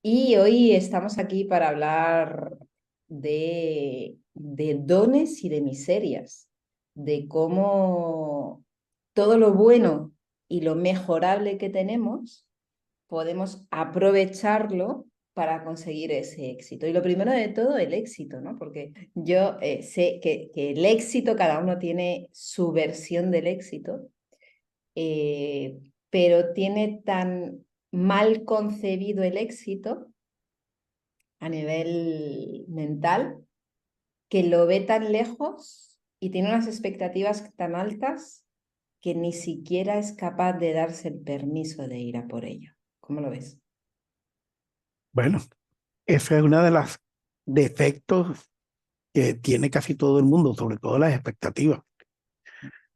Y hoy estamos aquí para hablar de dones y de miserias, de cómo todo lo bueno y lo mejorable que tenemos podemos aprovecharlo para conseguir ese éxito. Y lo primero de todo, el éxito, ¿no? Porque yo sé que el éxito, cada uno tiene su versión del éxito, eh, pero tiene tan mal concebido el éxito a nivel mental, que lo ve tan lejos y tiene unas expectativas tan altas que ni siquiera es capaz de darse el permiso de ir a por ello. ¿Cómo lo ves? Bueno, ese es uno de los defectos que tiene casi todo el mundo, sobre todo las expectativas.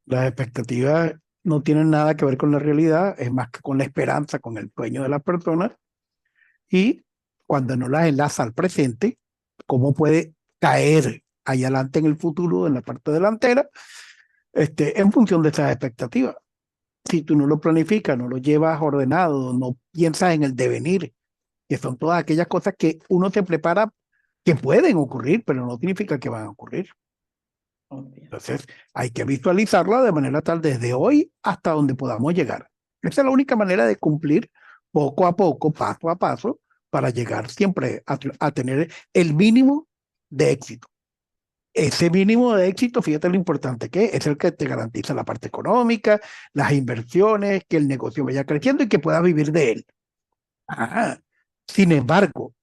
Las expectativas no tienen nada que ver con la realidad, es más que con la esperanza, con el sueño de las personas. Y cuando no las enlaza al presente, ¿cómo puede caer ahí adelante en el futuro, en la parte delantera, en función de esas expectativas? Si tú no lo planificas, no lo llevas ordenado, no piensas en el devenir, que son todas aquellas cosas que uno se prepara que pueden ocurrir, pero no significa que van a ocurrir. Obvio. Entonces, hay que visualizarla de manera tal desde hoy hasta donde podamos llegar. Esa es la única manera de cumplir poco a poco, paso a paso, para llegar siempre a tener el mínimo de éxito. Ese mínimo de éxito, fíjate lo importante que es el que te garantiza la parte económica, las inversiones, que el negocio vaya creciendo y que puedas vivir de él. Ajá. Sin embargo,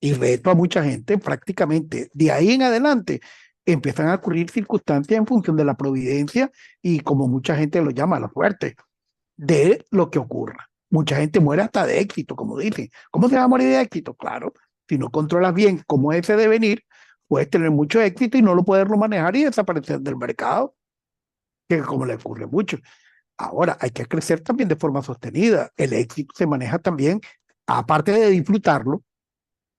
y reto a mucha gente, prácticamente de ahí en adelante empiezan a ocurrir circunstancias en función de la providencia y como mucha gente lo llama, la suerte, de lo que ocurra. Mucha gente muere hasta de éxito, como dicen. ¿Cómo se va a morir de éxito? Claro, si no controlas bien cómo es ese devenir, puedes tener mucho éxito y no lo poderlo manejar y desaparecer del mercado, que es como le ocurre mucho. Ahora, hay que crecer también de forma sostenida. El éxito se maneja también, aparte de disfrutarlo,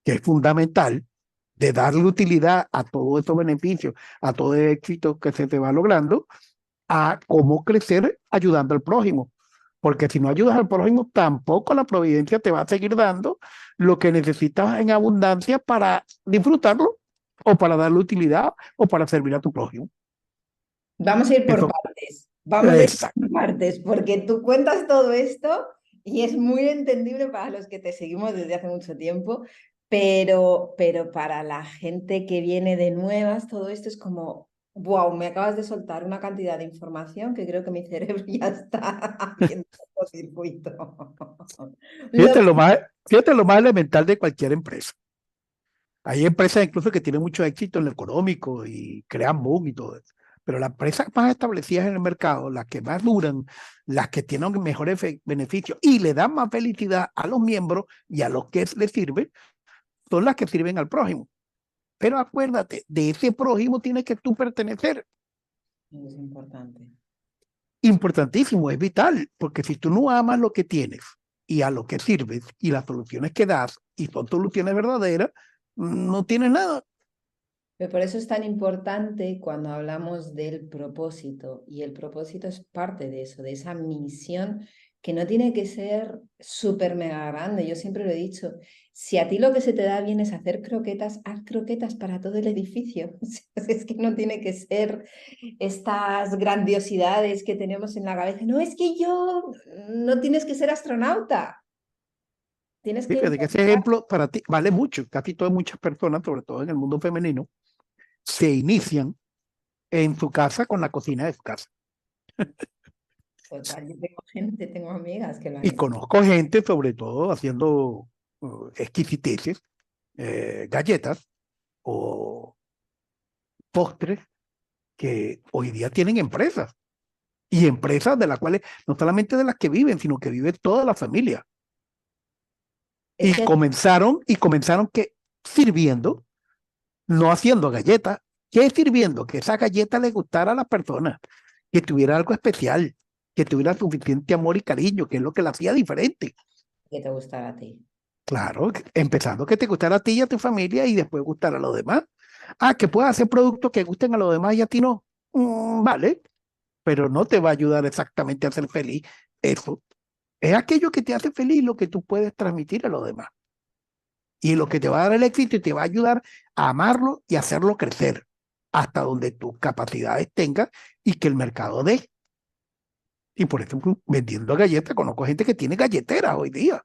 que es fundamental, de darle utilidad a todos esos beneficios, a todo el éxito que se te va logrando, a cómo crecer ayudando al prójimo. Porque si no ayudas al prójimo, tampoco la providencia te va a seguir dando lo que necesitas en abundancia para disfrutarlo o para darle utilidad o para servir a tu prójimo. Vamos a ir por Eso, partes, vamos a ir exacto. por partes, porque tú cuentas todo esto y es muy entendible para los que te seguimos desde hace mucho tiempo, pero para la gente que viene de nuevas, todo esto es como, wow, me acabas de soltar una cantidad de información que creo que mi cerebro ya está haciendo cortocircuito. Lo Fíjate lo más, fíjate lo más elemental de cualquier empresa. Hay empresas incluso que tienen mucho éxito en lo económico y crean boom y todo eso. Pero las empresas más establecidas en el mercado, las que más duran, las que tienen mejores beneficios y le dan más felicidad a los miembros y a los que les sirven, son las que sirven al prójimo. Pero acuérdate, de ese prójimo tienes que tú pertenecer. es importante. Importantísimo, es vital, porque si tú no amas lo que tienes y a lo que sirves y las soluciones que das y son soluciones verdaderas, no tienes nada. Pero por eso es tan importante cuando hablamos del propósito, y el propósito es parte de eso, de esa misión que no tiene que ser súper mega grande. Yo siempre lo he dicho, si a ti lo que se te da bien es hacer croquetas, haz croquetas para todo el edificio. Es que no tiene que ser estas grandiosidades que tenemos en la cabeza. No, es que yo, no tienes que ser astronauta, tienes que Fíjate que ese intentar. ejemplo para ti vale mucho. Casi todas muchas personas, sobre todo en el mundo femenino, se inician en su casa con la cocina de su casa. Total, yo tengo gente, tengo amigas que lo han Y hecho. conozco gente, sobre todo, haciendo exquisiteces, galletas o postres que hoy día tienen empresas. Y empresas de las cuales, no solamente de las que viven, sino que vive toda la familia. Es que Y comenzaron que sirviendo, no haciendo galletas, que sirviendo que esa galleta le gustara a las personas, que tuviera algo especial, que tuviera suficiente amor y cariño, que es lo que la hacía diferente. que te gustara a ti. Claro, empezando que te gustara a ti y a tu familia y después gustar a los demás. Ah, que puedas hacer productos que gusten a los demás y a ti no. Vale, pero no te va a ayudar exactamente a ser feliz. Eso es aquello que te hace feliz lo que tú puedes transmitir a los demás. Y lo que te va a dar el éxito y te va a ayudar a amarlo y hacerlo crecer hasta donde tus capacidades tengas y que el mercado dé. Y por ejemplo, vendiendo galletas, conozco gente que tiene galleteras hoy día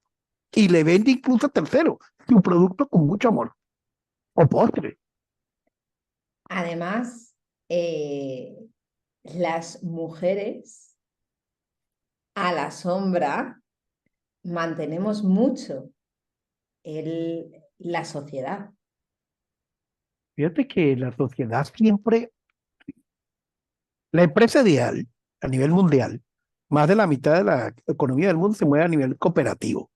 y le vende incluso a terceros su producto con mucho amor o postre. Además, las mujeres a la sombra mantenemos mucho la sociedad. Fíjate que la sociedad siempre, la empresa ideal a nivel mundial, más de la mitad de la economía del mundo se mueve a nivel cooperativo.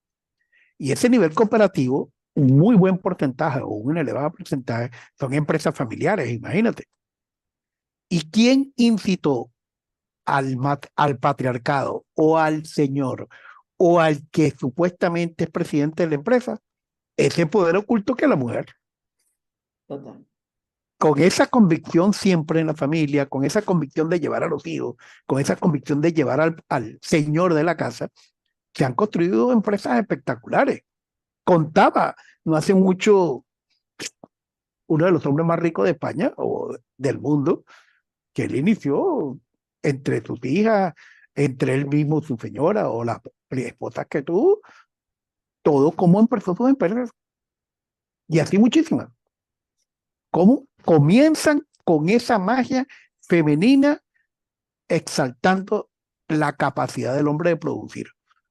Y ese nivel cooperativo, un muy buen porcentaje o un elevado porcentaje son empresas familiares, imagínate. ¿Y quién incitó al patriarcado o al señor o al que supuestamente es presidente de la empresa? Ese poder oculto que es la mujer. Total. Con esa convicción siempre en la familia, con esa convicción de llevar a los hijos, con esa convicción de llevar al señor de la casa, se han construido empresas espectaculares. Contaba no hace mucho uno de los hombres más ricos de España o del mundo, que él inició entre sus hijas, entre él mismo, su señora o las esposas que tuvo, todo como empezó sus empresas y así muchísimas. ¿Cómo comienzan con esa magia femenina exaltando la capacidad del hombre de producir?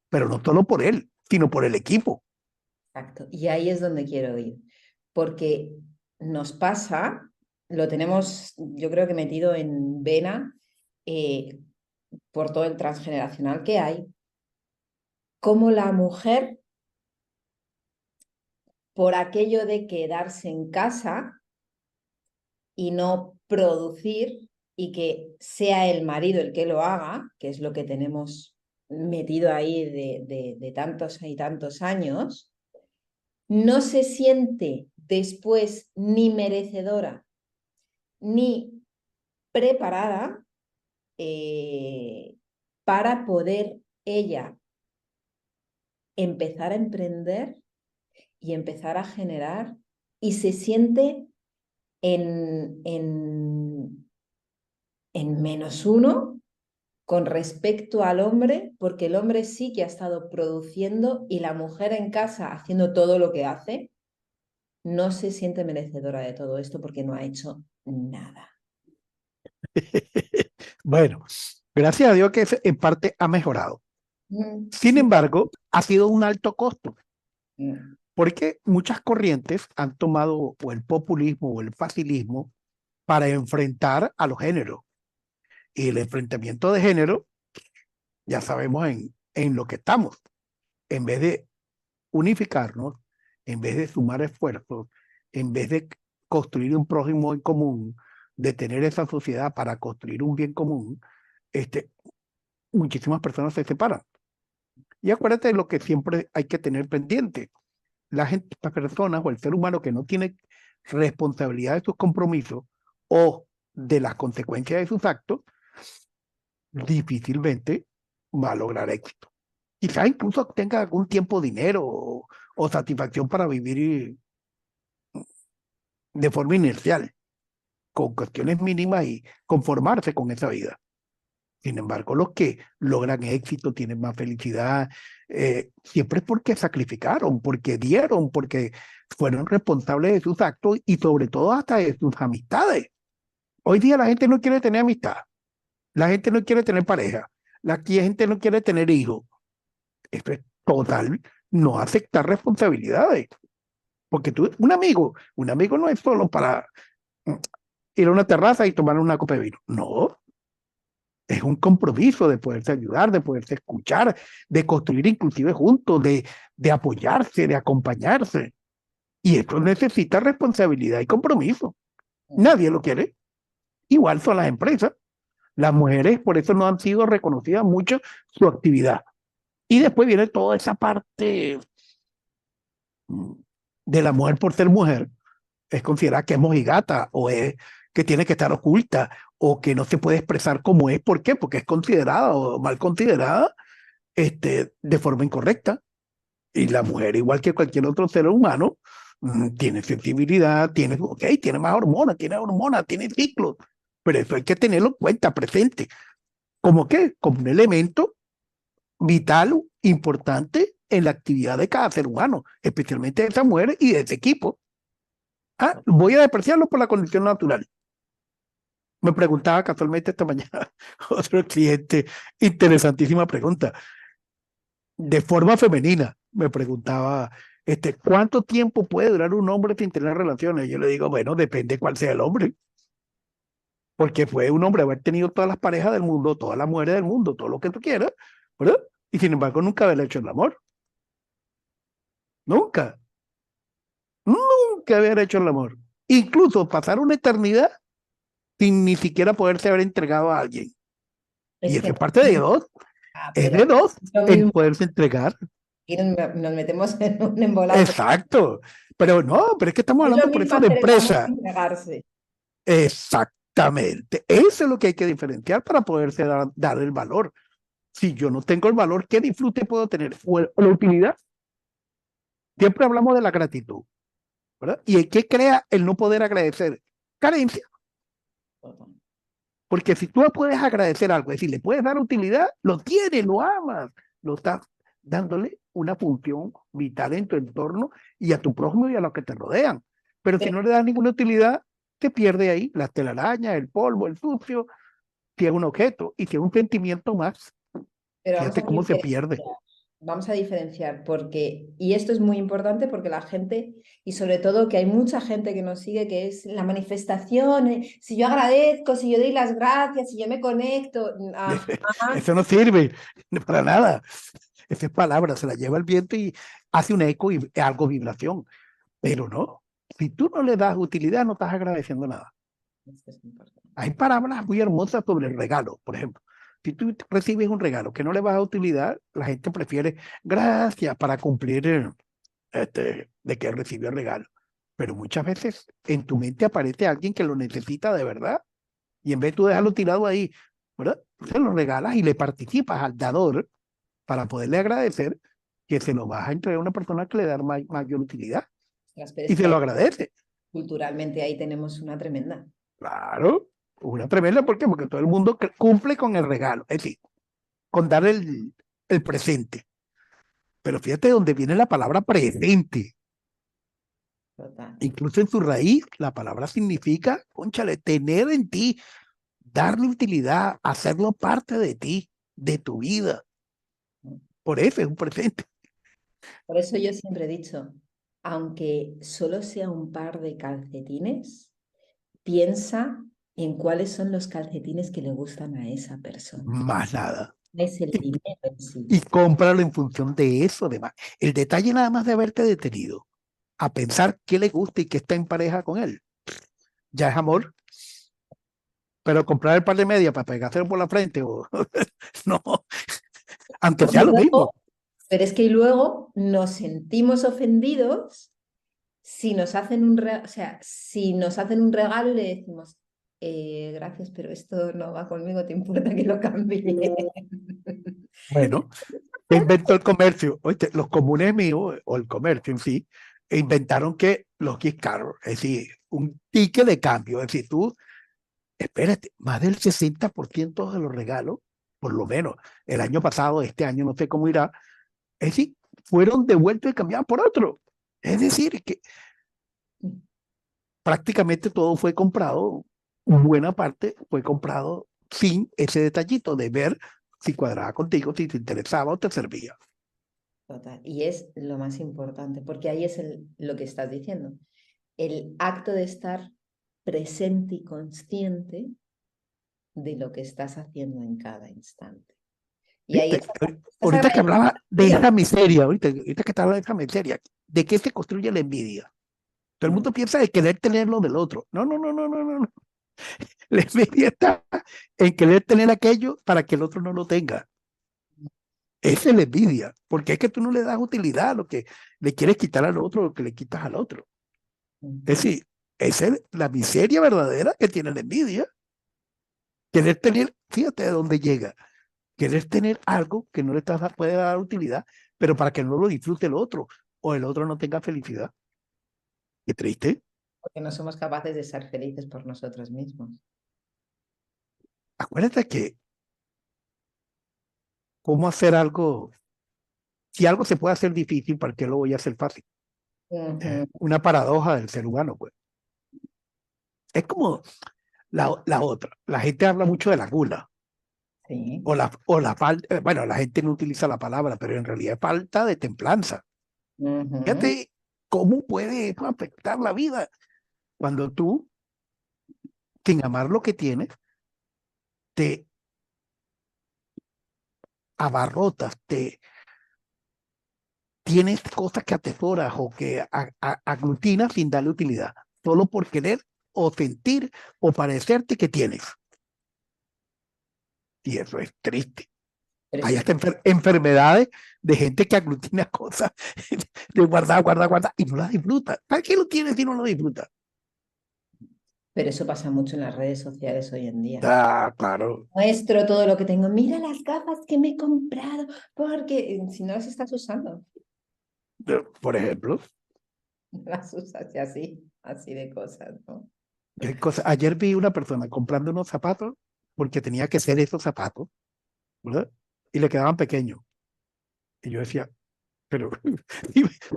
Pero no solo por él, sino por el equipo. Exacto. Y ahí es donde quiero ir. Porque nos pasa, lo tenemos, yo creo que metido en vena eh, por todo el transgeneracional que hay, como la mujer, por aquello de quedarse en casa y no producir y que sea el marido el que lo haga, que es lo que tenemos metido ahí de tantos y tantos años, no se siente después ni merecedora ni preparada para poder ella empezar a emprender y empezar a generar y se siente en menos uno con respecto al hombre, porque el hombre sí que ha estado produciendo y la mujer en casa haciendo todo lo que hace, no se siente merecedora de todo esto porque no ha hecho nada. Bueno, gracias a Dios que en parte ha mejorado. Sin Sí. embargo, ha sido un alto costo, Mm. porque muchas corrientes han tomado o el populismo o el facilismo para enfrentar a los géneros. Y el enfrentamiento de género, ya sabemos en lo que estamos. En vez de unificarnos, en vez de sumar esfuerzos, en vez de construir un prójimo en común, de tener esa sociedad para construir un bien común, este, muchísimas personas se separan. Y acuérdate de lo que siempre hay que tener pendiente. La gente, las personas o el ser humano que no tiene responsabilidad de sus compromisos o de las consecuencias de sus actos, difícilmente va a lograr éxito. Quizás incluso tenga algún tiempo, dinero o satisfacción para vivir de forma inercial, con cuestiones mínimas y conformarse con esa vida. Sin embargo, los que logran éxito, tienen más felicidad, siempre es porque sacrificaron, porque dieron, porque fueron responsables de sus actos y sobre todo hasta de sus amistades. Hoy día la gente no quiere tener amistad, la gente no quiere tener pareja, la gente no quiere tener hijos. Esto es total, no aceptar responsabilidades. Porque tú, un amigo no es solo para ir a una terraza y tomar una copa de vino. No, es un compromiso de poderse ayudar, de poderse escuchar, de construir inclusive juntos, de apoyarse, de acompañarse. Y esto necesita responsabilidad y compromiso. Nadie lo quiere. Igual son las empresas. Las mujeres por eso no han sido reconocidas mucho su actividad. Y después viene toda esa parte de la mujer por ser mujer. Es considerada que es mojigata o es que tiene que estar oculta o que no se puede expresar como es. ¿Por qué? Porque es considerada o mal considerada de forma incorrecta. Y la mujer, igual que cualquier otro ser humano, tiene sensibilidad, tiene más hormonas, tiene ciclos, pero eso hay que tenerlo en cuenta, presente. ¿Cómo qué? Como un elemento vital, importante en la actividad de cada ser humano, especialmente de esa mujer y de ese equipo. Voy a despreciarlo por la condición natural. Me preguntaba casualmente esta mañana otro cliente, interesantísima pregunta, de forma femenina, me preguntaba, ¿cuánto tiempo puede durar un hombre sin tener relaciones? Yo le digo, bueno, depende cuál sea el hombre, porque puede un hombre haber tenido todas las parejas del mundo, todas las mujeres del mundo, todo lo que tú quieras, ¿verdad? Y sin embargo nunca haber hecho el amor, nunca, nunca haber hecho el amor. Incluso pasar una eternidad sin ni siquiera poderse haber entregado a alguien. Y Es eso que es parte de dos, es pero de dos lo el mismo, poderse entregar. aquí nos metemos en un embolado. Exacto. Pero no, pero es que estamos Es lo hablando por mismo eso de hacer el amor que empresa. entregarse. Exactamente. Eso es lo que hay que diferenciar para poderse dar el valor. Si yo no tengo el valor, ¿qué disfrute puedo tener? O la utilidad. Siempre hablamos de la gratitud, ¿verdad? ¿Y qué crea el no poder agradecer? Carencia. Porque si tú puedes agradecer algo, es decir, le puedes dar utilidad, lo tienes, lo amas, lo estás dándole una función vital en tu entorno y a tu prójimo y a los que te rodean. Pero si Pero, no le das ninguna utilidad, te pierde ahí las telarañas, el polvo, el sucio, si es un objeto y si es un sentimiento más, pero fíjate cómo se pierde. vamos a diferenciar, porque, y esto es muy importante porque la gente, y sobre todo que hay mucha gente que nos sigue, que es la manifestación, si yo agradezco, si yo doy las gracias, si yo me conecto, ajá, Eso no sirve para nada. Esa es palabra, se la lleva el viento y hace un eco y algo vibración. Pero no, si tú no le das utilidad, no estás agradeciendo nada. esto es importante. Hay palabras muy hermosas sobre el regalo, por ejemplo. Si tú recibes un regalo que no le vas a dar utilidad, la gente prefiere gracias para cumplir de que recibió el regalo. Pero muchas veces en tu mente aparece alguien que lo necesita de verdad y en vez de tú dejarlo tirado ahí, ¿verdad? Se lo regalas y le participas al dador para poderle agradecer que se lo vas a entregar a una persona que le da mayor utilidad Pero y es se que lo agradece. culturalmente ahí tenemos una tremenda. Claro, una tremenda, ¿por qué? Porque todo el mundo cumple con el regalo, es decir, con dar el presente. Pero fíjate dónde viene la palabra presente. Total. Incluso en su raíz, la palabra significa, cónchale, tener en ti, darle utilidad, hacerlo parte de ti, de tu vida. Por eso es un presente. Por eso yo siempre he dicho, aunque solo sea un par de calcetines, piensa en cuáles son los calcetines que le gustan a esa persona. Más nada. No es el Y, dinero en sí. y cómpralo en función de eso, además. El detalle nada más de haberte detenido a pensar qué le gusta y que está en pareja con él. Ya es amor, pero comprar el par de medias para pegárselo por la frente o no, aunque sea Y lo mismo. luego, pero es que luego nos sentimos ofendidos si nos hacen o sea, si nos hacen un regalo y le decimos, gracias, pero esto no va conmigo, ¿te importa que lo cambie? Bueno, ¿qué inventó el comercio? Oye, los comunes míos, o el comercio en sí, inventaron que los gift cards, es decir, un ticket de cambio. Es decir, tú, espérate, más del 60% de los regalos, por lo menos el año pasado, este año no sé cómo irá, es decir, fueron devueltos y cambiados por otro. Es decir, que prácticamente todo fue comprado, buena parte fue comprado sin ese detallito de ver si cuadraba contigo, si te interesaba o te servía. Total. Y es lo más importante, porque ahí es lo que estás diciendo. El acto de estar presente y consciente de lo que estás haciendo en cada instante. Y ahí ¿Viste? estás Ahorita que agradeciendo hablaba la de vida. esa miseria, ahorita que te hablaba de esa miseria, ¿de qué se construye la envidia? Todo el mundo piensa de querer tener lo del otro. No, no, no, no, no, no. La envidia está en querer tener aquello para que el otro no lo tenga. Esa es la envidia, porque es que tú no le das utilidad a lo que le quieres quitar al otro, lo que le quitas al otro. Es decir, esa es la miseria verdadera que tiene la envidia. Querer tener, fíjate de dónde llega, querer tener algo que no le puede dar utilidad, pero para que no lo disfrute el otro o el otro no tenga felicidad. Qué triste. Porque no somos capaces de ser felices por nosotros mismos. Acuérdate que cómo hacer algo, si algo se puede hacer difícil, ¿para qué lo voy a hacer fácil? Ujú. Una paradoja del ser humano, pues. Es como la otra. La gente habla mucho de la gula Sí. o la falta, bueno, la gente no utiliza la palabra, pero en realidad es falta de templanza. Ujú. Fíjate cómo puede eso afectar la vida cuando tú, sin amar lo que tienes, te abarrotas, te tienes cosas que atesoras o que aglutinas sin darle utilidad, solo por querer o sentir o parecerte que tienes. Y eso es triste. Pero Hay eso, hasta enfermedades de gente que aglutina cosas de guardar, guardar, guardar y no las disfruta. ¿Para qué lo tienes si no lo disfruta? pero eso pasa mucho en las redes sociales hoy en día. Ah, claro. Muestro todo lo que tengo. Mira las gafas que me he comprado, porque si no las estás usando, Por ejemplo, las usas y así de cosas, ¿no? ¿qué cosa? Ayer vi una persona comprando unos zapatos porque tenía que ser esos zapatos, ¿verdad? Y le quedaban pequeños. Y yo decía, pero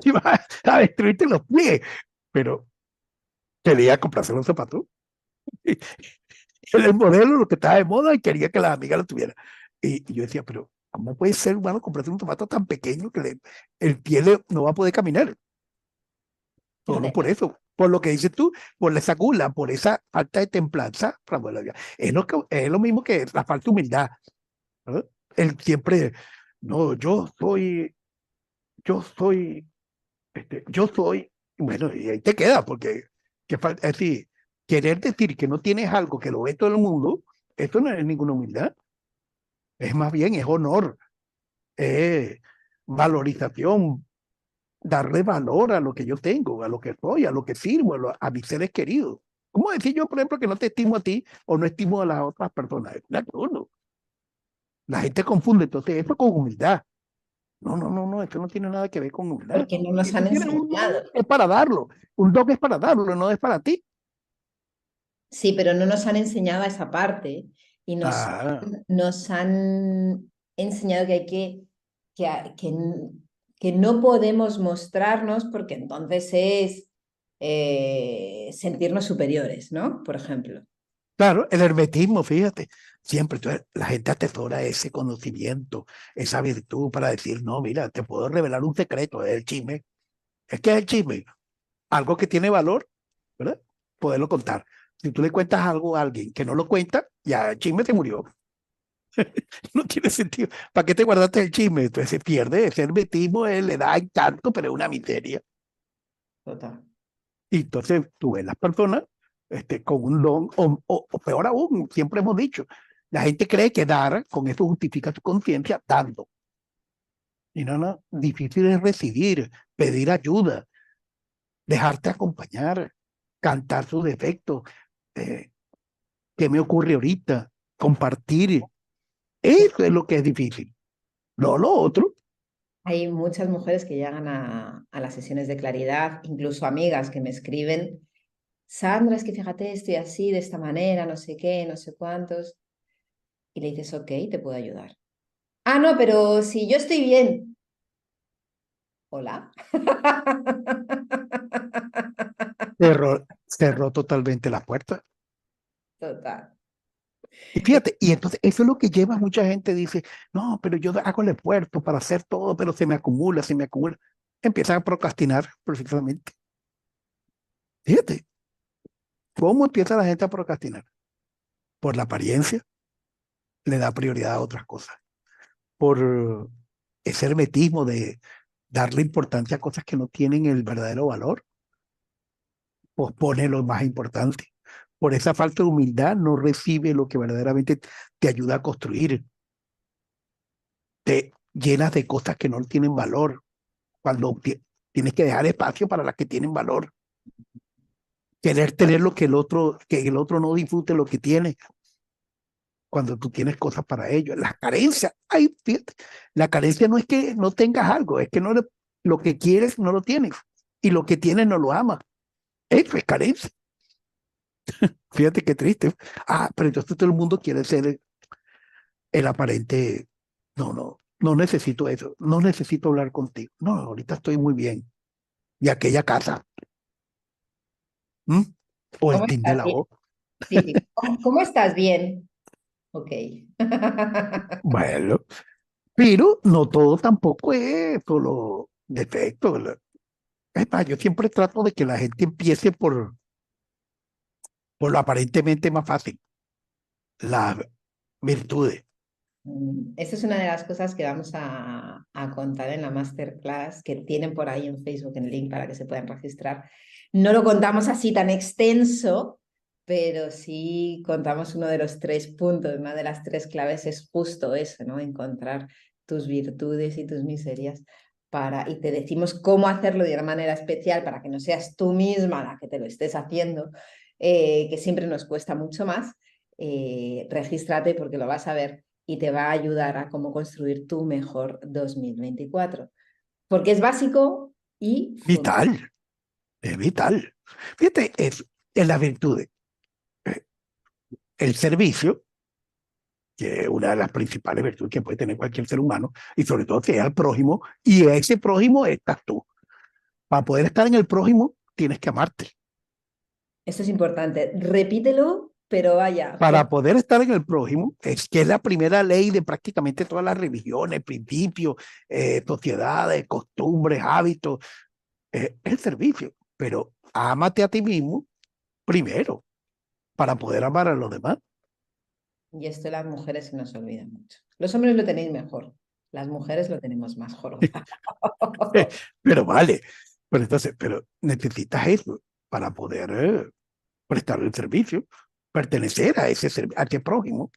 si vas a destruirte los pies, pero quería comprarse los zapatos. Era el modelo, lo que estaba de moda y quería que las amigas lo tuvieran. Y yo decía, pero ¿cómo puede ser humano comprarse un zapato tan pequeño que el pie no va a poder caminar? Solo Fíjate, por eso, por lo que dices tú, por esa gula, por esa falta de templanza. Es lo mismo que la falta de humildad. ¿No? Él siempre, no, yo soy, yo soy, bueno, y ahí te queda, porque es decir, querer decir que no tienes algo que lo ve todo el mundo, esto no es ninguna humildad, es más bien, es honor, es valorización, darle valor a lo que yo tengo, a lo que soy, a lo que sirvo, a mis seres queridos. ¿Cómo decir yo, por ejemplo, que no te estimo a ti o no estimo a las otras personas? Es un absurdo. La gente confunde entonces esto con humildad. No, no, no, no, esto no tiene nada que ver con humildad. porque no Si nos tú han tienes un don, enseñado. es para darlo. Un don es para darlo, no es para ti. Sí, pero no nos han enseñado a esa parte y Ah, nos han enseñado que hay que, a- que, n- que no podemos mostrarnos porque entonces es sentirnos superiores, ¿no? Por ejemplo. claro, el hermetismo, fíjate, siempre entonces, la gente atesora ese conocimiento, esa virtud para decir, no, mira, te puedo revelar un secreto, es el chisme. Es que es el chisme, algo que tiene valor, ¿verdad? Poderlo contar. Si tú le cuentas algo a alguien que no lo cuenta, ya el chisme se murió. No tiene sentido. ¿Para qué te guardaste el chisme? Entonces se pierde, ese hermetismo le da encanto, pero es una miseria. Total. Y entonces tú ves las personas con un don, o peor aún, siempre hemos dicho, la gente cree que dar, con eso justifica su conciencia, dando. Y no, no, difícil es recibir, pedir ayuda, dejarte acompañar, cantar sus defectos, eh, qué me ocurre ahorita, compartir. Eso es lo que es difícil. No lo otro. Hay muchas mujeres que llegan a las sesiones de claridad, incluso amigas que me escriben, Sandra, es que fíjate, estoy así, de esta manera, no sé qué, no sé cuántos. Y le dices, ok, te puedo ayudar. Ah, no, pero si yo estoy bien. Hola. Cerró totalmente la puerta. Total. Y fíjate, y entonces eso es lo que lleva a mucha gente, dice, no, pero yo hago el esfuerzo para hacer todo, pero se me acumula, se me acumula. Empiezan a procrastinar precisamente. Fíjate, ¿cómo empieza la gente a procrastinar? Por la apariencia, le da prioridad a otras cosas. Por ese hermetismo de darle importancia a cosas que no tienen el verdadero valor, pospone lo más importante. Por esa falta de humildad no recibe lo que verdaderamente te ayuda a construir. Te llenas de cosas que no tienen valor cuando tienes que dejar espacio para las que tienen valor. Querer tener lo que el otro no disfrute lo que tiene. cuando tú tienes cosas para ellos. La carencia, ay, fíjate, la carencia no es que no tengas algo, es que no lo que quieres no lo tienes y lo que tienes no lo amas. Eso es carencia. Fíjate qué triste. Ah, pero entonces todo el mundo quiere ser el aparente. No, no, no necesito eso. No necesito hablar contigo. No, ahorita estoy muy bien. Y aquella casa. ¿m? O el ¿Cómo tin de estás? la Bien. voz. Típico. ¿Cómo estás? Bien. Ok. Bueno, pero no todo tampoco es solo defecto. Es más, yo siempre trato de que la gente empiece por lo aparentemente más fácil, las virtudes. Esta es una de las cosas que vamos a contar en la masterclass que tienen por ahí en Facebook, en el link para que se puedan registrar. No lo contamos así tan extenso, pero sí contamos uno de los 3 puntos. Una de las 3 claves es justo eso, ¿no? Encontrar tus virtudes y tus miserias y te decimos cómo hacerlo de una manera especial para que no seas tú misma la que te lo estés haciendo, que siempre nos cuesta mucho más. Regístrate porque lo vas a ver y te va a ayudar a cómo construir tu mejor 2024. Porque es básico y fundamental. Vital, es vital. Fíjate, es en las virtudes. eh, El servicio, que es una de las principales virtudes que puede tener cualquier ser humano, y sobre todo que es al prójimo, y ese prójimo estás tú. Para poder estar en el prójimo, tienes que amarte. Esto es importante. Repítelo, pero vaya, Para poder estar en el prójimo, es que es la primera ley de prácticamente todas las religiones, principios, sociedades, costumbres, hábitos, el servicio. Pero ámate a ti mismo primero para poder amar a los demás. y esto las mujeres se nos olvidan mucho. Los hombres lo tenéis mejor, las mujeres lo tenemos más jorobado. Pero vale, pero entonces, pero necesitas eso para poder prestar el servicio, pertenecer a a ese prójimo,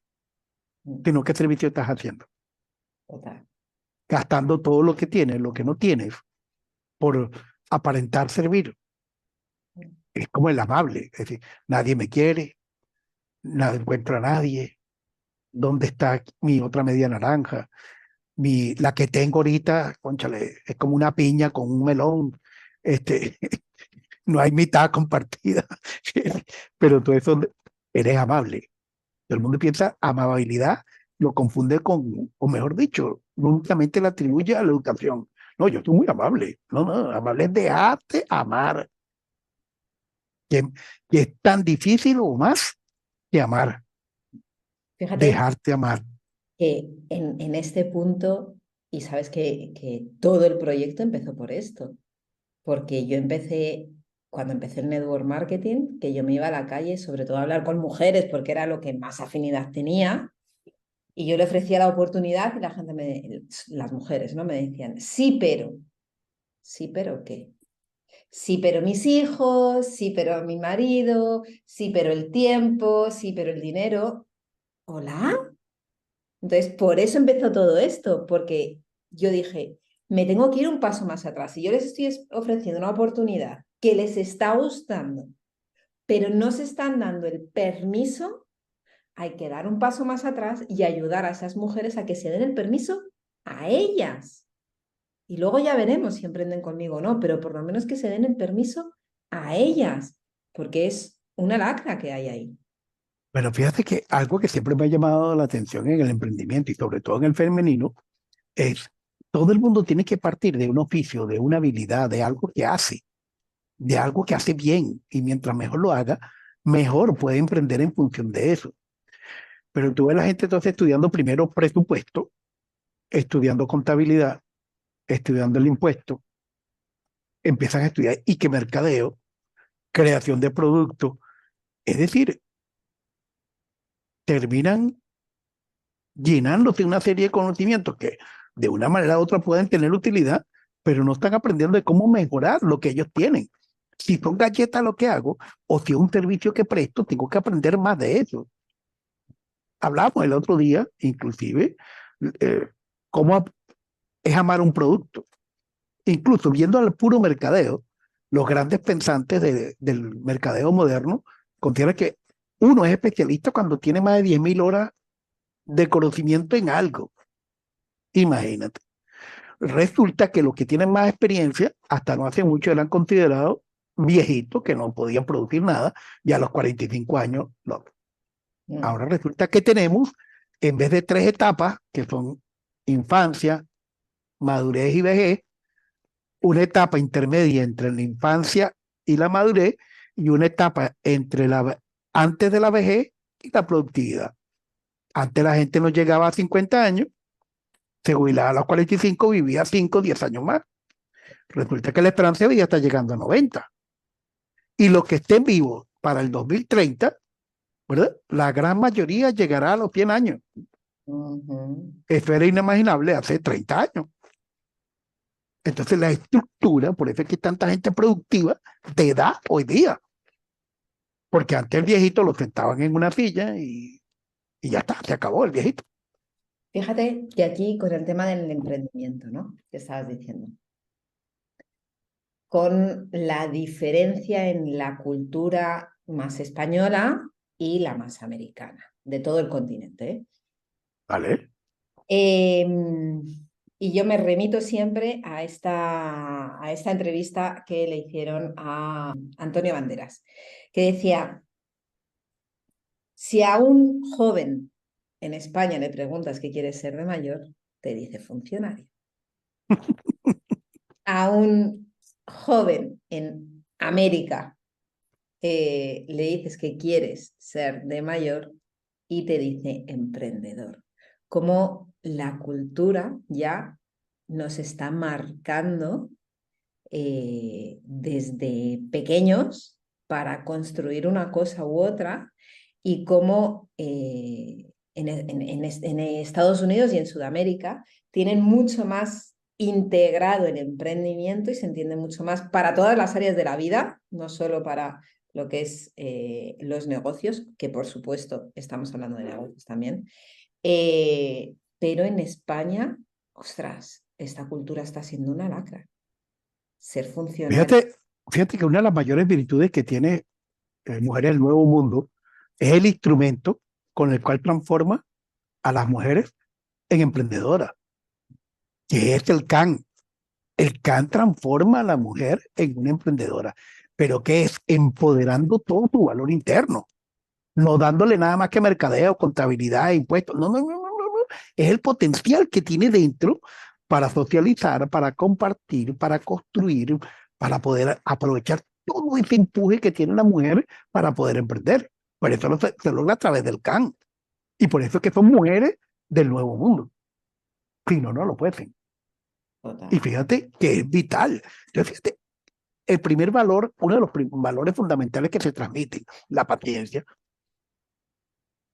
sino qué servicio estás haciendo, Total. gastando todo lo que tienes, lo que no tienes, por aparentar servir. Es como el amable, es decir, nadie me quiere, nada encuentro a nadie, ¿dónde está mi otra media naranja? La que tengo ahorita, cónchale, es como una piña con un melón, este, no hay mitad compartida, pero tú eso eres amable. Todo el mundo piensa amabilidad, lo confunde o mejor dicho, no únicamente la atribuye a la educación. No, yo soy muy amable. No, no, amable es dejarte amar, que, que es tan difícil o más que amar, Fíjate dejarte amar. que en este punto, y sabes que todo el proyecto empezó por esto, porque yo empecé, cuando empecé el network marketing, que yo me iba a la calle, sobre todo a hablar con mujeres, porque era lo que más afinidad tenía, y yo le ofrecía la oportunidad y la gente las mujeres, ¿no? Me decían, sí, pero ¿qué? Sí, pero mis hijos, sí, pero mi marido, sí, pero el tiempo, sí, pero el dinero. ¿Hola? Entonces, por eso empezó todo esto, porque yo dije, me tengo que ir un paso más atrás. Si yo les estoy ofreciendo una oportunidad que les está gustando, pero no se están dando el permiso, hay que dar un paso más atrás y ayudar a esas mujeres a que se den el permiso a ellas. Y luego ya veremos si emprenden conmigo o no, pero por lo menos que se den el permiso a ellas, porque es una lacra que hay ahí. Pero fíjate que algo que siempre me ha llamado la atención en el emprendimiento y sobre todo en el femenino es todo el mundo tiene que partir de un oficio, de una habilidad, de algo que hace bien. Y mientras mejor lo haga, mejor puede emprender en función de eso. Pero tú ves la gente entonces estudiando primero presupuesto, estudiando contabilidad, estudiando el impuesto, empiezan a estudiar y que mercadeo, creación de productos. Es decir, terminan llenándose una serie de conocimientos que de una manera u otra pueden tener utilidad, pero no están aprendiendo de cómo mejorar lo que ellos tienen. Si son galletas lo que hago, o si es un servicio que presto, tengo que aprender más de eso. Hablamos el otro día, inclusive, eh, cómo es amar un producto. Incluso viendo al puro mercadeo, los grandes pensantes del mercadeo moderno consideran que uno es especialista cuando tiene más de 10.000 horas de conocimiento en algo. Imagínate. Resulta que los que tienen más experiencia, hasta no hace mucho eran considerados viejitos que no podían producir nada, ya a los 45 años. No. Mm. Ahora resulta que tenemos, en vez de 3 etapas, que son infancia, madurez y vejez, una etapa intermedia entre la infancia y la madurez y una etapa antes de la vejez y la productividad. Antes la gente no llegaba a 50 años, se jubilaba a los 45, vivía 5 o 10 años más. Resulta que la esperanza de vida está llegando a 90. Y los que estén vivos para el 2030, ¿verdad? La gran mayoría llegará a los 100 años. Ujú. Eso era inimaginable hace 30 años. Entonces la estructura, por eso es que hay tanta gente productiva de edad hoy día. Porque antes el viejito lo sentaban en una silla y ya está, se acabó el viejito. Fíjate que aquí con el tema del emprendimiento, ¿no? Que estabas diciendo, con la diferencia en la cultura más española y la más americana, de todo el continente, ¿eh? ¿Vale? Em, y yo me remito siempre a esta entrevista que le hicieron a Antonio Banderas, que decía, si a un joven en España le preguntas qué quiere ser de mayor, te dice funcionario. A un joven en América le dices que quieres ser de mayor y te dice emprendedor. Como la cultura ya nos está marcando desde pequeños para construir una cosa u otra y cómo en Estados Unidos y en Sudamérica tienen mucho más integrado el emprendimiento y se entiende mucho más para todas las áreas de la vida, no solo para lo que es los negocios, que por supuesto estamos hablando de negocios también, pero en España, ostras, esta cultura está siendo una lacra. Ser funcionario. Fíjate, fíjate que una de las mayores virtudes que tiene Mujeres del Nuevo Mundo es el instrumento con el cual transforma a las mujeres en emprendedoras, que es el CAN. El CAN transforma a la mujer en una emprendedora, pero que es empoderando todo su valor interno, no dándole nada más que mercadeo, contabilidad, impuestos. No, no, no, no, no, no. Es el potencial que tiene dentro para socializar, para compartir, para construir, para poder aprovechar todo ese empuje que tiene la mujer para poder emprender. Por eso se logra a través del CAN. Y por eso es que son mujeres del nuevo mundo. Si no, no lo pueden. Y Total. fíjate que es vital. Entonces, fíjate, el primer valor, uno de los valores fundamentales que se transmiten, la paciencia,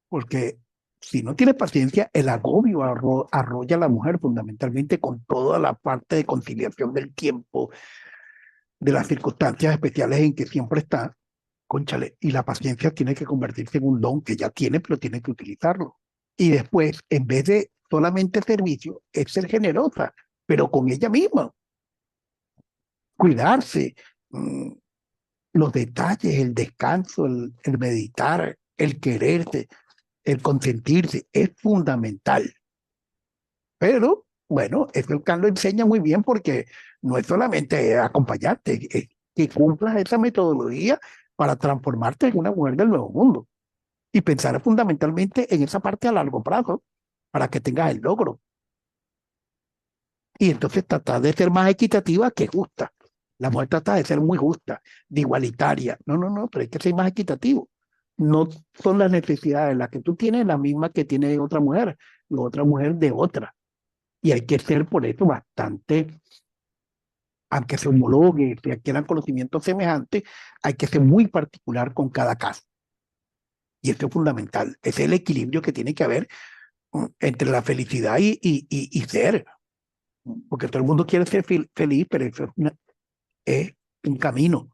porque si no tienes paciencia, el agobio arrolla a la mujer fundamentalmente con toda la parte de conciliación del tiempo, de las circunstancias especiales en que siempre está, cónchale, y la paciencia tiene que convertirse en un don que ya tiene, pero tiene que utilizarlo. Y después, en vez de solamente servicio, es ser generosa, pero con ella misma, cuidarse, mmm, los detalles, el descanso, el meditar, el quererse, el consentirse, es fundamental. Pero, bueno, eso el Can lo enseña muy bien porque no es solamente acompañarte, es que cumplas esa metodología para transformarte en una mujer del nuevo mundo y pensar fundamentalmente en esa parte a largo plazo para que tengas el logro. Y entonces tratar de ser más equitativa que justa. La mujer trata de ser muy justa, de igualitaria. No, no, no, pero hay que ser más equitativo. No son las necesidades las que tú tienes las mismas que tiene otra mujer, la otra mujer de otra. Y hay que ser por eso bastante, aunque se homologue, se adquieran conocimientos semejantes, hay que ser muy particular con cada caso. Y esto es fundamental. Es el equilibrio que tiene que haber entre la felicidad y ser. Porque todo el mundo quiere ser feliz, pero eso es un camino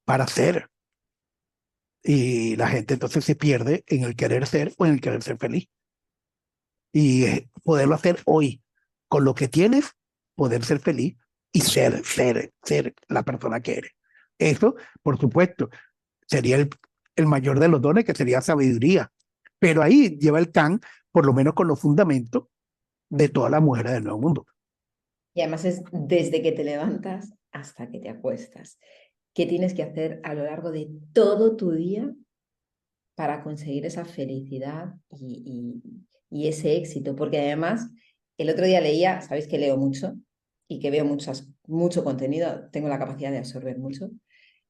para ser. Y la gente entonces se pierde en el querer ser o en el querer ser feliz. Y poderlo hacer hoy, con lo que tienes, poder ser feliz y ser la persona que eres. Eso, por supuesto, sería el mayor de los dones, que sería sabiduría. Pero ahí lleva el Can, por lo menos con los fundamentos de todas las mujeres del Nuevo Mundo. Y además es desde que te levantas hasta que te acuestas. ¿Qué tienes que hacer a lo largo de todo tu día para conseguir esa felicidad y ese éxito? Porque además, el otro día leía, sabéis que leo mucho y que veo mucho contenido, tengo la capacidad de absorber mucho.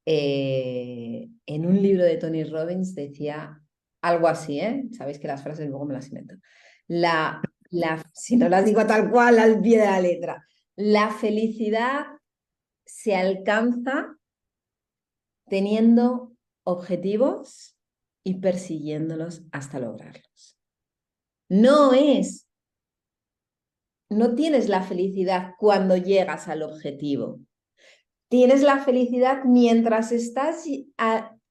En un libro de Tony Robbins decía algo así, ¿eh? Sabéis que las frases luego me las invento. Si no las digo tal cual al pie de la letra, la felicidad se alcanza teniendo objetivos y persiguiéndolos hasta lograrlos. No es, no tienes la felicidad cuando llegas al objetivo. Tienes la felicidad mientras estás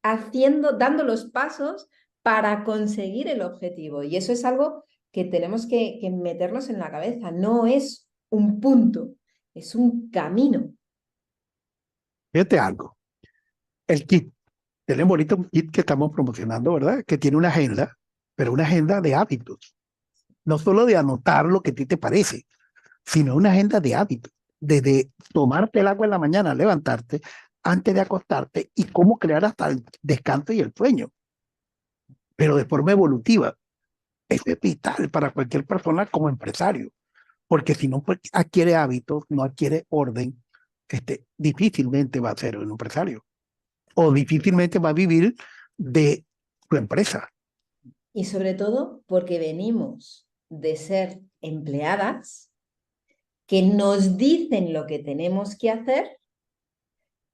haciendo, dando los pasos para conseguir el objetivo. Y eso es algo que tenemos que meternos en la cabeza. No es un punto, es un camino. Fíjate algo, el kit, tenemos ahorita un kit que estamos promocionando, ¿verdad? Que tiene una agenda, pero una agenda de hábitos, no solo de anotar lo que a ti te parece, sino una agenda de hábitos, desde tomarte el agua en la mañana, levantarte, antes de acostarte, y cómo crear hasta el descanso y el sueño, pero de forma evolutiva. Eso es vital para cualquier persona como empresario, porque si no pues, adquiere hábitos, no adquiere orden, difícilmente va a ser un empresario o difícilmente va a vivir de su empresa. Y sobre todo porque venimos de ser empleadas que nos dicen lo que tenemos que hacer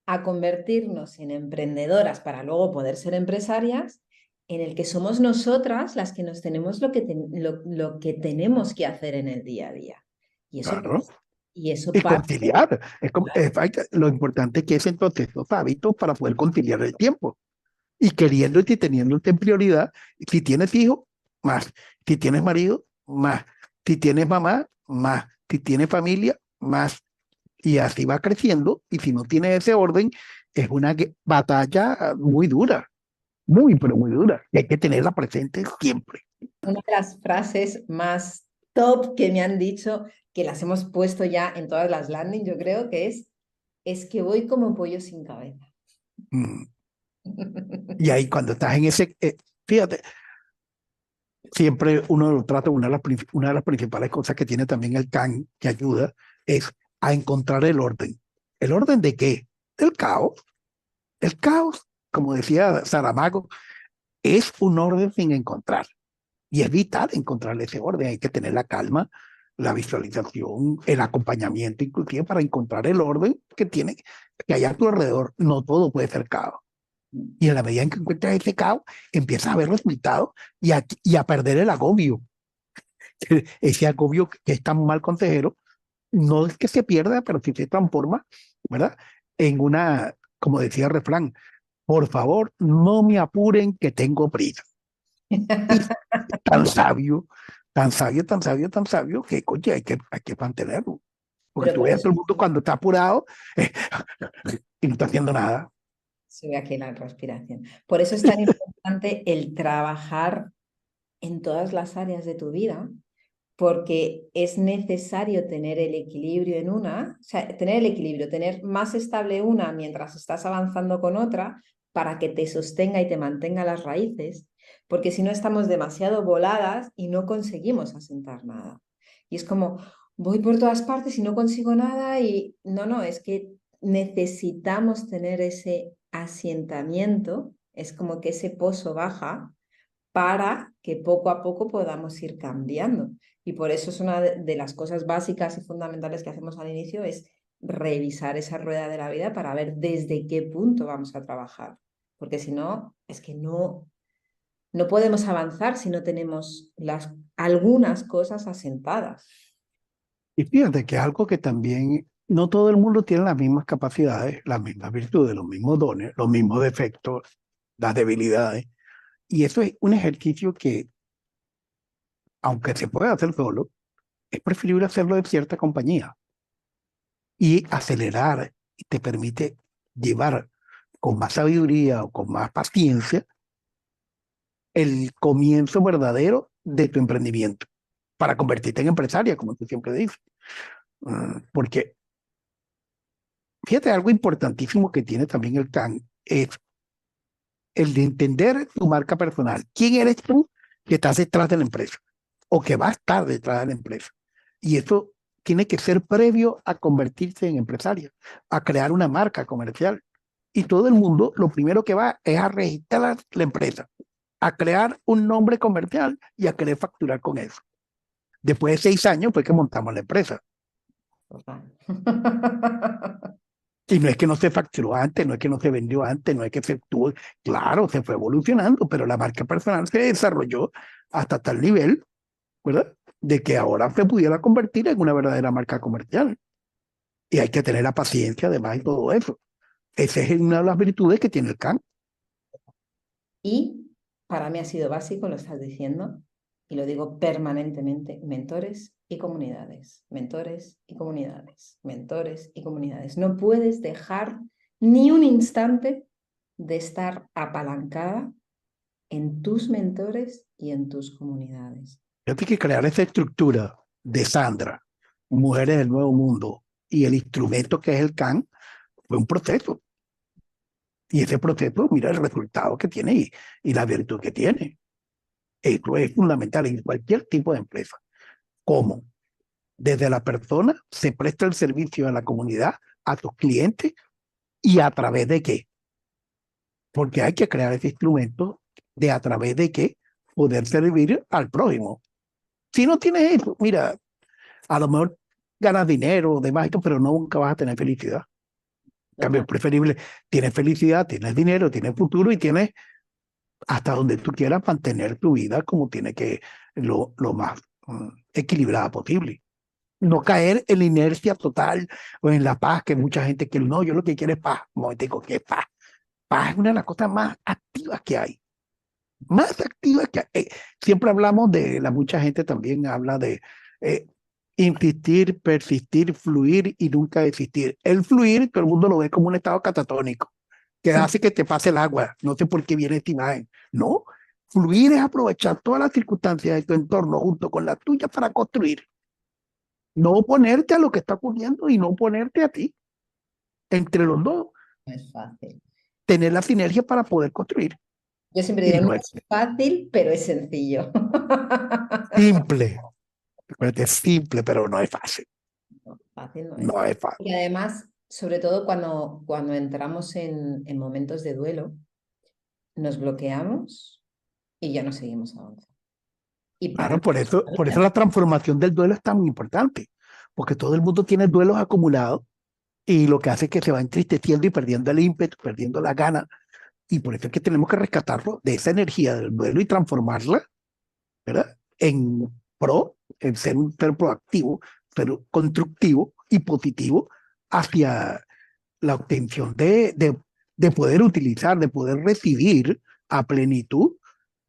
a convertirnos en emprendedoras para luego poder ser empresarias, en el que somos nosotras las que nos tenemos lo que tenemos que hacer en el día a día. Y eso, Claro. y eso Y parte. conciliar. Lo importante que es entonces los hábitos para poder conciliar el tiempo. Y queriéndote y teniéndote en prioridad, si tienes hijos, más. Si tienes marido, más. Si tienes mamá, más. Si tienes familia, más. Y así va creciendo. Y si no tienes ese orden, es una batalla muy dura. Muy, pero muy dura. Y hay que tenerla presente siempre. Una de las frases más top que me han dicho, que las hemos puesto ya en todas las landing, yo creo que es que voy como pollo sin cabeza. Mm. Y ahí cuando estás en ese, fíjate, siempre uno lo trata, una de las principales cosas que tiene también el Can, que ayuda, es a encontrar el orden. ¿El orden de qué? Del caos. El caos, como decía Saramago, es un orden sin encontrar. Y es vital encontrar ese orden. Hay que tener la calma, la visualización, el acompañamiento, inclusive para encontrar el orden que hay a tu alrededor. No todo puede ser caos. Y en la medida en que encuentras ese caos, empiezas a ver resultados y a perder el agobio. Ese agobio que es tan mal consejero, no es que se pierda, pero sí se transforma, ¿verdad? En una, como decía el refrán, por favor, no me apuren que tengo prisa. Y tan sabio, tan sabio, tan sabio, tan sabio, que, coche, hay que mantenerlo. Porque Pero tú por ves a eso todo el mundo cuando está apurado y no está haciendo nada. se ve aquí la respiración. Por eso es tan importante el trabajar en todas las áreas de tu vida, porque es necesario tener el equilibrio en una, o sea, tener el equilibrio, tener más estable una mientras estás avanzando con otra para que te sostenga y te mantenga las raíces, porque si no estamos demasiado voladas y no conseguimos asentar nada. Y es como, voy por todas partes y no consigo nada y no, es que necesitamos tener ese asentamiento, es como que ese pozo baja para que poco a poco podamos ir cambiando. Y por eso es una de las cosas básicas y fundamentales que hacemos al inicio, es revisar esa rueda de la vida para ver desde qué punto vamos a trabajar. Porque si no, es que no podemos avanzar si no tenemos algunas cosas asentadas. Y fíjate que es algo que también no todo el mundo tiene las mismas capacidades, las mismas virtudes, los mismos dones, los mismos defectos, las debilidades. Y eso es un ejercicio que, aunque se puede hacer solo, es preferible hacerlo en cierta compañía y acelerar y te permite llevar con más sabiduría o con más paciencia el comienzo verdadero de tu emprendimiento para convertirte en empresaria, como tú siempre dices. Porque, fíjate, algo importantísimo que tiene también el CAN es el de entender tu marca personal. ¿Quién eres tú que estás detrás de la empresa o que va a estar detrás de la empresa? Y eso tiene que ser previo a convertirse en empresaria, a crear una marca comercial. Y todo el mundo lo primero que va es a registrar la empresa, a crear un nombre comercial y a querer facturar con eso. Después de 6 años fue que montamos la empresa. Total. Y no es que no se facturó antes, no es que no se vendió antes, no es que se tuvo, claro, se fue evolucionando, pero la marca personal se desarrolló hasta tal nivel, ¿verdad? De que ahora se pudiera convertir en una verdadera marca comercial. Y hay que tener la paciencia, además, y todo eso. Esa es una de las virtudes que tiene el CAN. Y para mí ha sido básico, lo estás diciendo, y lo digo permanentemente, mentores y comunidades, mentores y comunidades, mentores y comunidades. No puedes dejar ni un instante de estar apalancada en tus mentores y en tus comunidades. Fíjate que crear esa estructura de Sandra, Mujeres del Nuevo Mundo, y el instrumento que es el CAN, fue un proceso. Y ese proceso, mira el resultado que tiene y la virtud que tiene. Esto es fundamental en cualquier tipo de empresa. ¿Cómo? Desde la persona se presta el servicio a la comunidad, a tus clientes, y a través de qué. Porque hay que crear ese instrumento de a través de qué poder servir al prójimo. Si no tienes eso, mira, a lo mejor ganas dinero, demás, pero nunca vas a tener felicidad. En cambio, Total. es preferible, tienes felicidad, tienes dinero, tienes futuro y tienes hasta donde tú quieras mantener tu vida como tiene que lo más equilibrada posible. No caer en la inercia total o en la paz que mucha gente quiere. No, yo lo que quiero es paz. Un momentico, ¿qué es paz? Paz es una de las cosas más activas que hay. Más activas que hay. Siempre hablamos de, la mucha gente también habla de eh, insistir, persistir, fluir y nunca desistir. El fluir, todo el mundo lo ve como un estado catatónico, que hace que te pase el agua. No sé por qué viene esta imagen. No, fluir es aprovechar todas las circunstancias de tu entorno junto con las tuyas para construir. No oponerte a lo que está ocurriendo y no oponerte a ti. Entre los dos, No es fácil. tener la sinergia para poder construir. Yo siempre Y digo, no no es es fácil, pero es sencillo. simple. Es simple, pero no es fácil. No, fácil no es. No es fácil. Y además, sobre todo cuando entramos en momentos de duelo, nos bloqueamos y ya no seguimos avanzando. Y para Claro, mí, por eso la transformación del duelo es tan importante, porque todo el mundo tiene duelos acumulados y lo que hace es que se va entristeciendo y perdiendo el ímpetu, perdiendo la gana, y por eso es que tenemos que rescatarlo de esa energía del duelo y transformarla, ¿verdad? En pro, en ser un ser proactivo, ser constructivo y positivo hacia la obtención de poder utilizar, de poder recibir a plenitud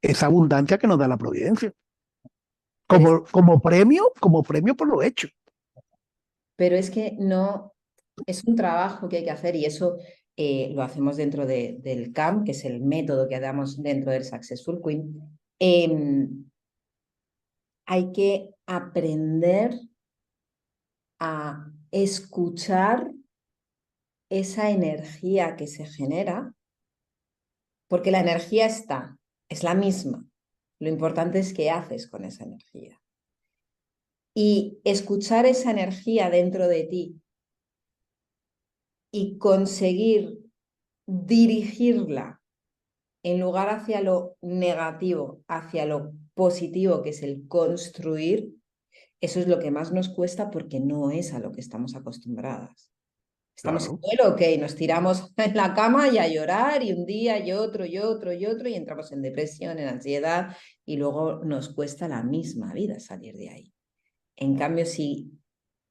esa abundancia que nos da la providencia. pero es, Como premio por lo hecho. pero es que no, es un trabajo que hay que hacer y eso lo hacemos dentro del CAM, que es el método que damos dentro del Successful Queen. Hay que aprender a escuchar esa energía que se genera, porque la energía está, es la misma. Lo importante es qué haces con esa energía. Y escuchar esa energía dentro de ti y conseguir dirigirla en lugar hacia lo negativo, hacia lo positivo, que es el construir, eso es lo que más nos cuesta porque no es a lo que estamos acostumbradas. Estamos en Claro, duelo, ok, nos tiramos en la cama y a llorar y un día y otro y otro y otro y entramos en depresión, en ansiedad y luego nos cuesta la misma vida salir de ahí. En cambio, si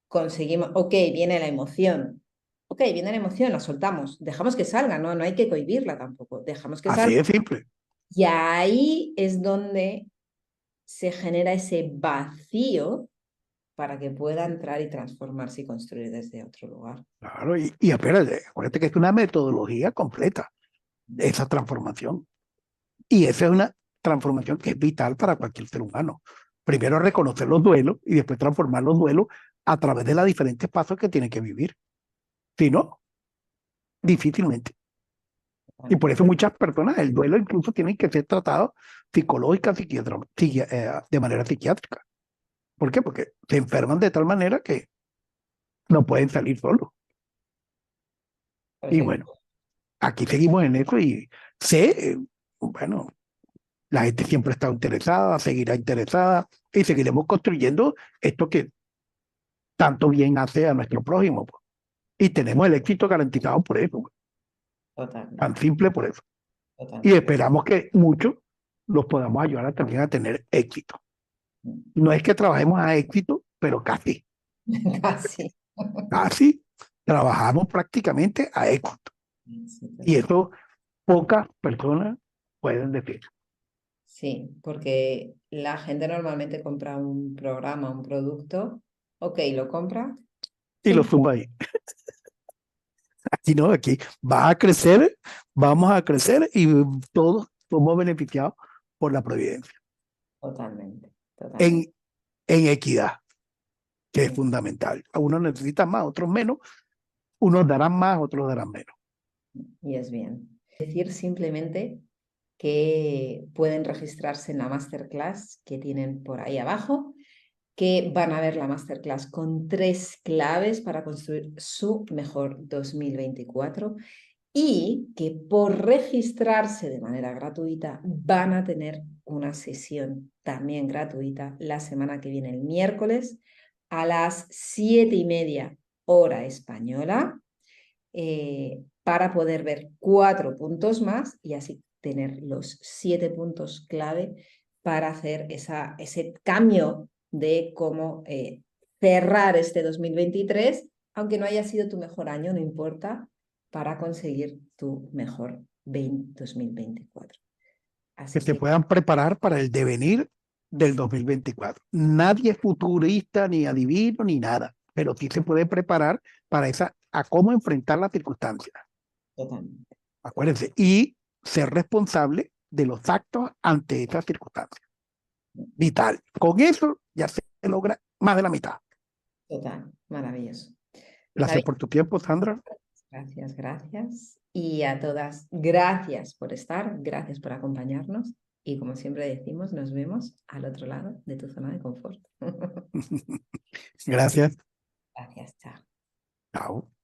conseguimos, ok, viene la emoción, ok, viene la emoción, la soltamos, dejamos que salga, no, no hay que cohibirla tampoco, dejamos que así salga de simple. y ahí es donde se genera ese vacío para que pueda entrar y transformarse y construir desde otro lugar. Claro, y espérate, acuérdate que es una metodología completa de esa transformación. Y esa es una, transformación que es vital para cualquier ser humano. Primero reconocer los duelos y después transformar los duelos a través de los diferentes pasos que tiene que vivir. Si no, difícilmente. Y por eso muchas personas, el duelo incluso tiene que ser tratado psicológica, de manera psiquiátrica. ¿Por qué? Porque se enferman de tal manera que no pueden salir solos. Y Perfecto. bueno, aquí seguimos en eso y sé, bueno, la gente siempre está interesada, seguirá interesada y seguiremos construyendo esto que tanto bien hace a nuestro prójimo, pues. Y tenemos el éxito garantizado por eso, pues. Tan Totalmente, simple por eso. Y totalmente. esperamos que muchos los podamos ayudar también a tener éxito. No es que trabajemos a éxito, pero casi, Casi. casi trabajamos prácticamente a éxito. Sí, Y total. eso pocas personas pueden decir. Sí, porque la gente normalmente compra un programa, un producto, ok, lo compra, Y lo fin. sumo ahí. Aquí no, aquí va a crecer, vamos a crecer y todos somos beneficiados por la providencia. Totalmente, totalmente. En, en equidad, que es Sí. fundamental. A unos necesitan más, otros menos, unos darán más, otros darán menos. Y es bien. Decir simplemente que pueden registrarse en la masterclass que tienen por ahí abajo, que van a ver la masterclass con 3 claves para construir su mejor 2024 y que por registrarse de manera gratuita van a tener una sesión también gratuita la semana que viene, el miércoles, a las 7:30 hora española, para poder ver 4 puntos más y así tener los 7 puntos clave para hacer ese cambio de cómo cerrar este 2023, aunque no haya sido tu mejor año, no importa, para conseguir tu mejor 2024. Que Así se que puedan preparar para el devenir del 2024. Nadie es futurista, ni adivino, ni nada, pero sí se puede preparar para a cómo enfrentar las circunstancias. totalmente, Acuérdense, y ser responsable de los actos ante esas circunstancias. Vital. Con eso ya se logra más de la mitad. total, maravilloso. Gracias David, por tu tiempo, Sandra. gracias, gracias. Y a todas, gracias por estar, gracias por acompañarnos. Y como siempre decimos, nos vemos al otro lado de tu zona de confort. Gracias. Gracias, chao. Chao.